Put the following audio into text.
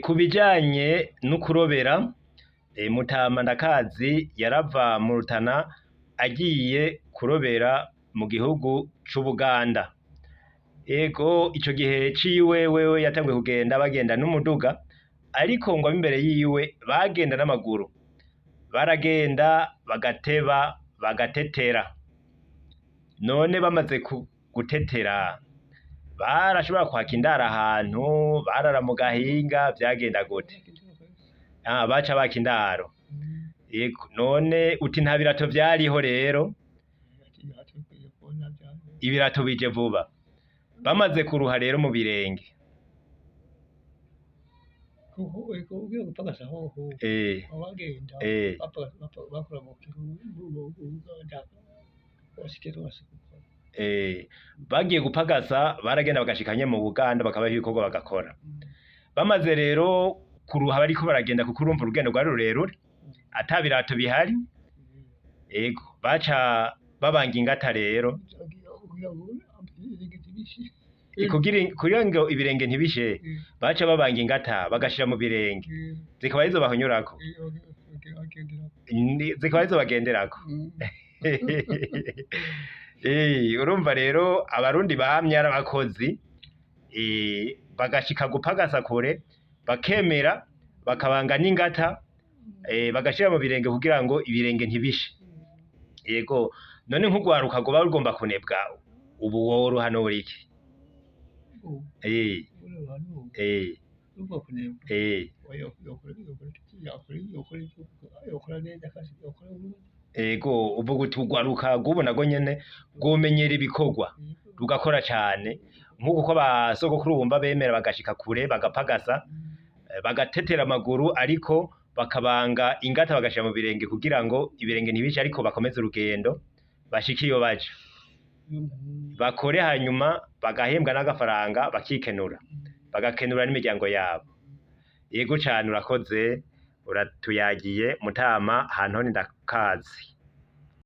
Ku bijanye no kurobera, Mutama ndakazi yarava mu Rutana agiye kurobera mu gihugu c'Ubuganda. Ego ico gihe ciwe wewe yatanguye kugenda bagenda n'umuduga, ariko ngo ab'imbere yiwe bagenda n'amaguru. Baragenda bagateba bagatetera. None bamaze gutetera barashobora kwaka indaro ahantu, barara mu gahinga, vyagenda gute? Baca baka indaro. Yego none uti nta birato vyariho rero? Ibirato bije vuba. Bamaze kuruha rero mu birenge. Ugiye gupagasa hoho abagenda bakora mu bagiye gupagasa baragenda bagashikanye mu Buganda bakabaha ibikorwa bagakora. Bamaze rero kuruha bariko baragenda kuko urumva urugendo rwari rurerure ata birato bihari. Ego baca babanga ingata rero kugira ngo ibirenge ntibishe, baca babanga ingata bagashira mu birenge zikaba arizo bahonyorako, zikaba arizo bagenderako. Urumva rero abarundi bamye ari abakozi, bagashika gupagasa kure bakemera bakabanga n'ingata, bagashira mu birenge kugira ngo ibirenge ntibishe. Yego none nk'ugwaruka goba rugomba kunebwa, ubu worohanura iki? Ego uvuga uti ugwaruka gubu nago nyene rwomenyera ibikorwa rugakora cane, nk'uko ko basogokuru bumva bemera bagashika kure bagapagasa, bagatetera amaguru, ariko bakabanga ingata bagashira mu birenge kugira ngo ibirenge ntibishe, ariko bakomeze urugendo bashike iyo baja. Bakore hanyuma bagahembwa n'agafaranga bakikenura, bagakenura n'imiryango yabo. Yego cane urakoze, uratuyagiye Mutama, ahantu ho ndakazi.